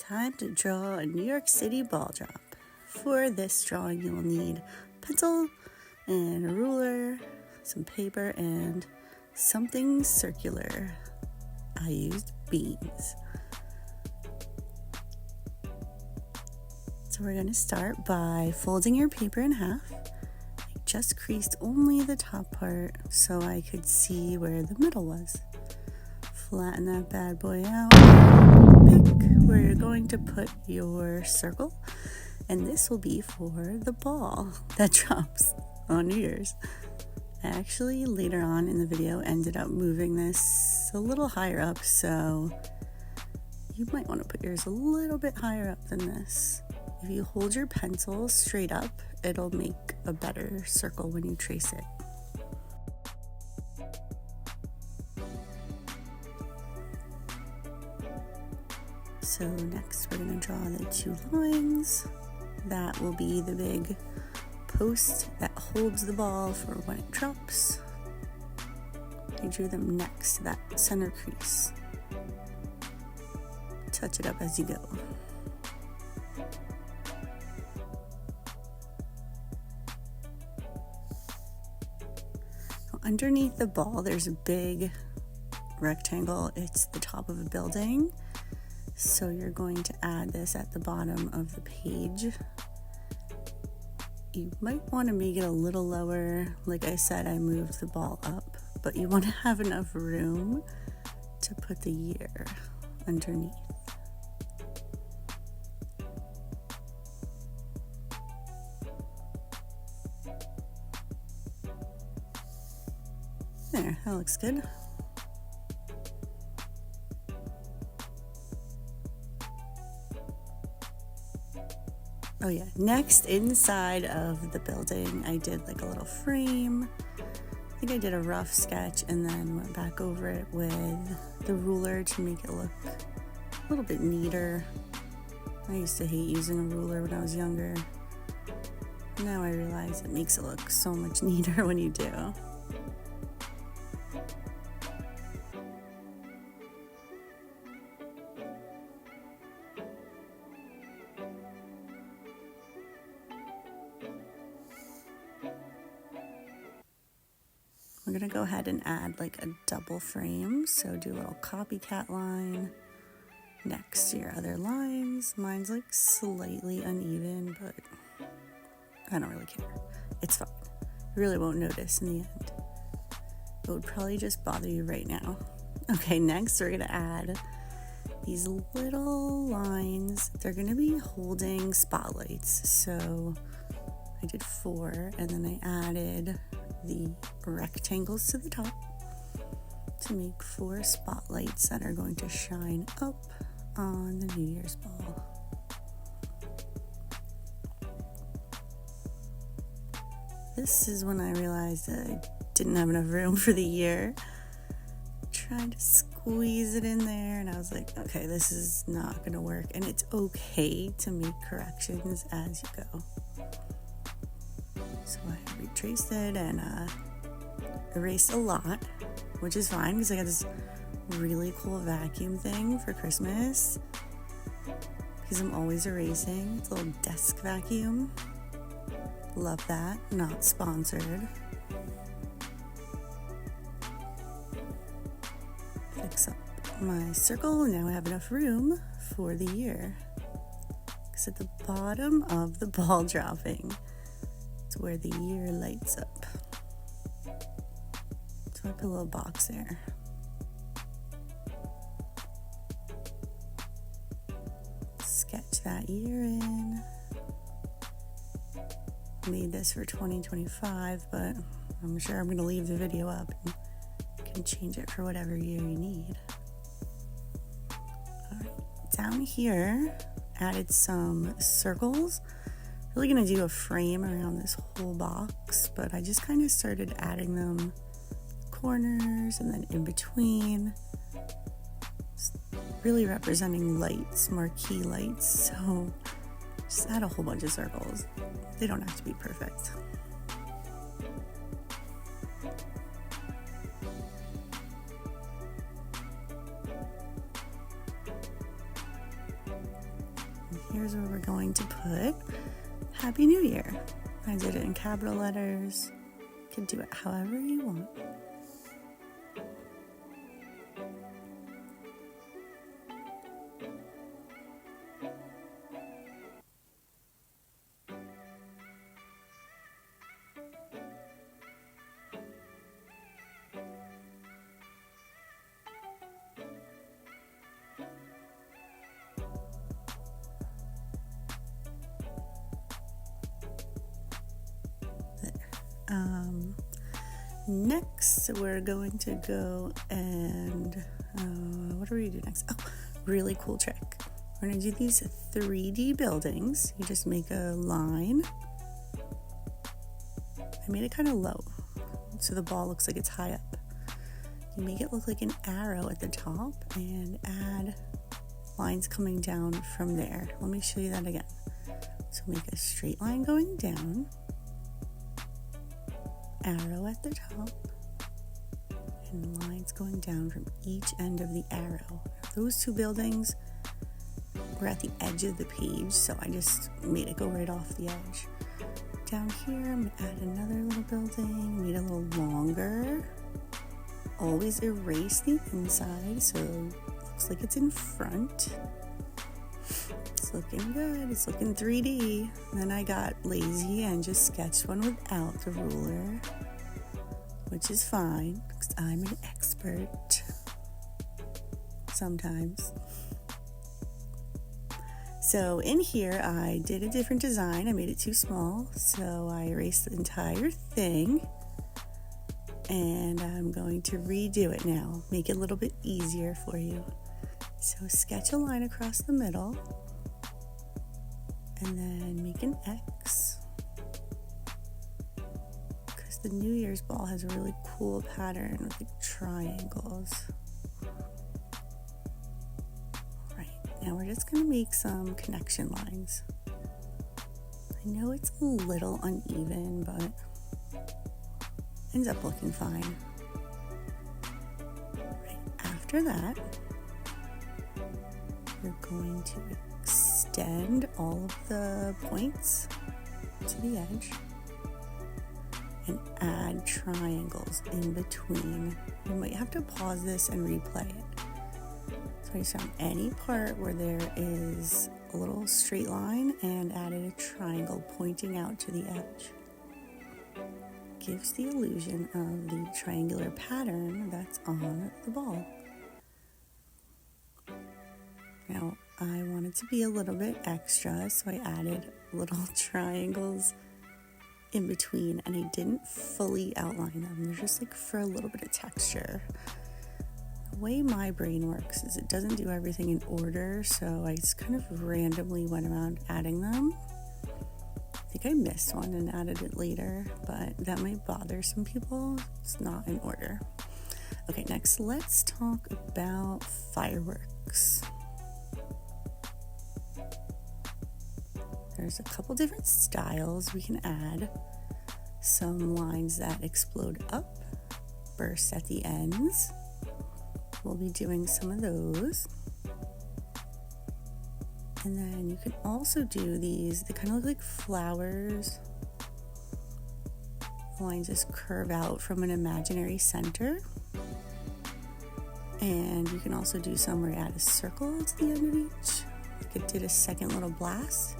Time to draw a New York City ball drop. For this drawing, you will need a pencil and a ruler, some paper, and something circular. I used beans. So we're going to start by folding your paper in half. I just creased only the top part so I could see where the middle was. Flatten that bad boy out. Pick where you're going to put your circle, and this will be for the ball that drops on New Year's. I actually later on in the video ended up moving this a little higher up, so you might want to put yours a little bit higher up than this. If you hold your pencil straight up, it'll make a better circle when you trace it. So next we're going to draw the two lines. That will be the big post that holds the ball for when it drops. I drew them next to that center crease. Touch it up as you go. Underneath the ball, there's a big rectangle. It's the top of a building. So you're going to add this at the bottom of the page. You might want to make it a little lower. Like I said, I moved the ball up, but you want to have enough room to put the year underneath. There, that looks good. Oh yeah, next inside of the building, I did like a little frame. I think I did a rough sketch and then went back over it with the ruler to make it look a little bit neater. I used to hate using a ruler when I was younger. Now I realize it makes it look so much neater when you do. We're going to go ahead and add like a double frame. So do a little copycat line next to your other lines. Mine's like slightly uneven, but I don't really care. It's fine. You really won't notice in the end. It would probably just bother you right now. Okay, next we're going to add these little lines. They're going to be holding spotlights. So I did 4 and then I added the rectangles to the top to make 4 spotlights that are going to shine up on the New Year's ball. This is when I realized that I didn't have enough room for the year. Tried to squeeze it in there and I was like, okay, this is not going to work, and it's okay to make corrections as you go. So I retraced it and erased a lot, which is fine because I got this really cool vacuum thing for Christmas because I'm always erasing. It's a little desk vacuum. Love that. Not sponsored. Fix up my circle. Now I have enough room for the year. Because at the bottom of the ball dropping, it's where the year lights up. So I put a little box there. Sketch that year in. Made this for 2025, but I'm sure I'm going to leave the video up and you can change it for whatever year you need. Alright, down here, added some circles. Really gonna do a frame around this whole box, but I just kind of started adding them corners and then in between, really representing lights, marquee lights. So just add a whole bunch of circles. They don't have to be perfect. here's where we're going to put Happy New Year. I did it in capital letters. You can do it however you want. Next, we're going to go and, what do we do next? Oh, really cool trick. We're going to do these 3D buildings. You just make a line. I made it kind of low, so the ball looks like it's high up. You make it look like an arrow at the top and add lines coming down from there. Let me show you that again. So make a straight line going down, arrow at the top, and lines going down from each end of the arrow. Those two buildings were at the edge of the page, so I just made it go right off the edge. Down here, I'm going to add another little building, made it a little longer. Always erase the inside, so it looks like it's in front. It's looking good. It's looking 3D. And then I got lazy and just sketched one without the ruler, which is fine because I'm an expert sometimes. So in here, I did a different design. I made it too small, so I erased the entire thing. And I'm going to redo it now, make it a little bit easier for you. So sketch a line across the middle, and then make an X, because the New Year's ball has a really cool pattern with like triangles. All right, now we're just going to make some connection lines. I know it's a little uneven, but ends up looking fine. Right after that, you're going to extend all of the points to the edge and add triangles in between. You might have to pause this and replay it. So I just found any part where there is a little straight line and added a triangle pointing out to the edge. Gives the illusion of the triangular pattern that's on the ball. Now, I wanted to be a little bit extra, so I added little triangles in between, and I didn't fully outline them. They're just like for a little bit of texture. The way my brain works is it doesn't do everything in order, so I just kind of randomly went around adding them. I think I missed one and added it later, but that might bother some people. It's not in order. Okay, next let's talk about fireworks. There's a couple different styles we can add. Some lines that explode up, burst at the ends. We'll be doing some of those. And then you can also do these, they kind of look like flowers. The lines just curve out from an imaginary center. And you can also do some where you add a circle to the end of each. Like it did a second little blast,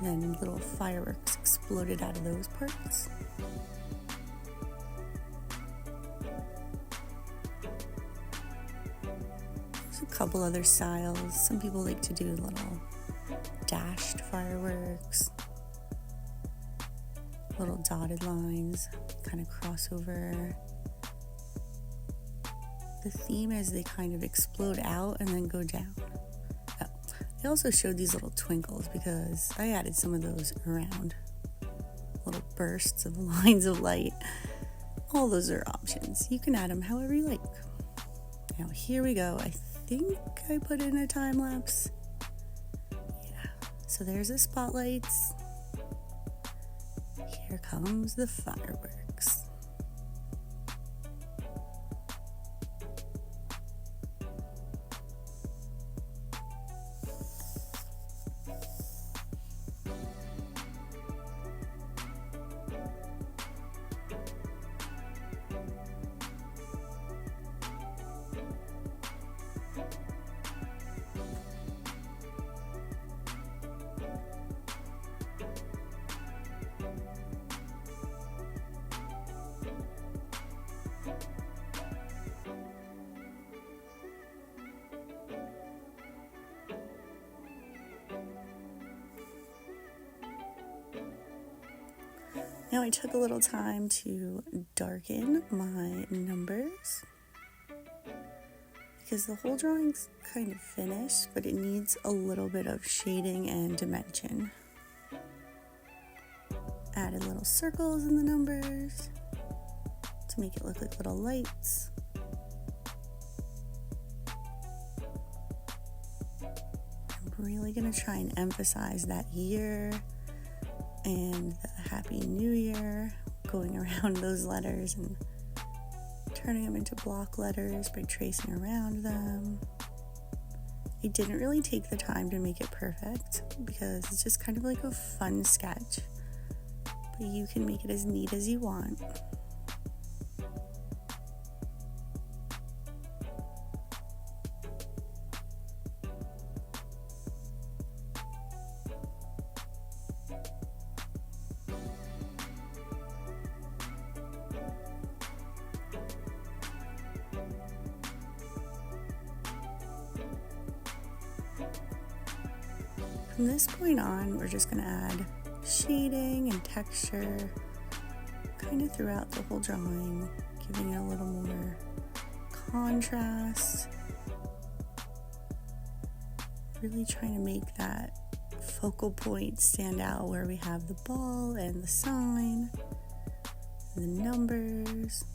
and then little fireworks exploded out of those parts. There's a couple other styles. Some people like to do little dashed fireworks, little dotted lines, kind of cross over. The theme is they kind of explode out and then go down. Oh, I also showed these little twinkles because I added some of those around. Little bursts of lines of light. All those are options. You can add them however you like. Now here we go. I think I put in a time lapse. Yeah. So there's the spotlights. Here comes the fireworks. Now I took a little time to darken my numbers because the whole drawing's kind of finished, but it needs a little bit of shading and dimension. Added little circles in the numbers to make it look like little lights. I'm really going to try and emphasize that year and the Happy New Year, going around those letters and turning them into block letters by tracing around them. I didn't really take the time to make it perfect because it's just kind of like a fun sketch, but you can make it as neat as you want. From this point on, we're just going to add shading and texture kind of throughout the whole drawing, giving it a little more contrast. Really trying to make that focal point stand out where we have the ball and the sign and the numbers.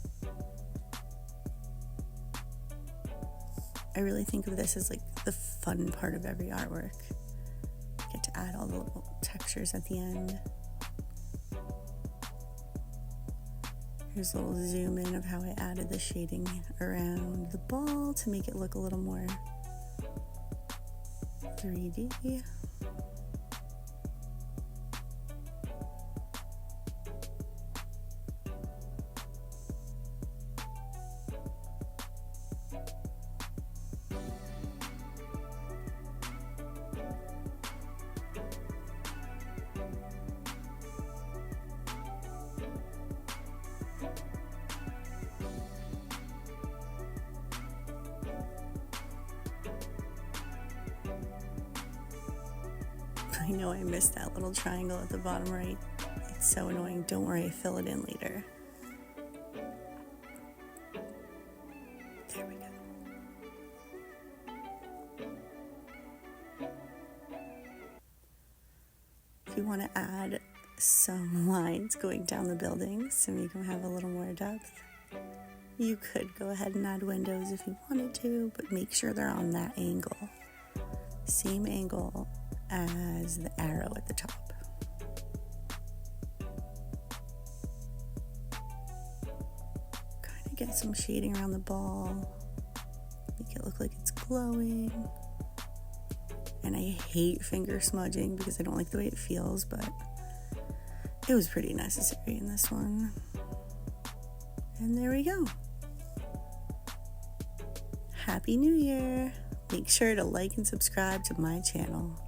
I really think of this as like the fun part of every artwork. Get to add all the little textures at the end. Here's a little zoom in of how I added the shading around the ball to make it look a little more 3D. I know I missed that little triangle at the bottom right. It's so annoying. Don't worry, I fill it in later. There we go. If you want to add some lines going down the buildings to make them have a little more depth, you could go ahead and add windows if you wanted to, but make sure they're on that angle. Same angle as the arrow at the top. Kind of get some shading around the ball, make it look like it's glowing. And I hate finger smudging because I don't like the way it feels, but it was pretty necessary in this one. And there we go. Happy New Year! Make sure to like and subscribe to my channel.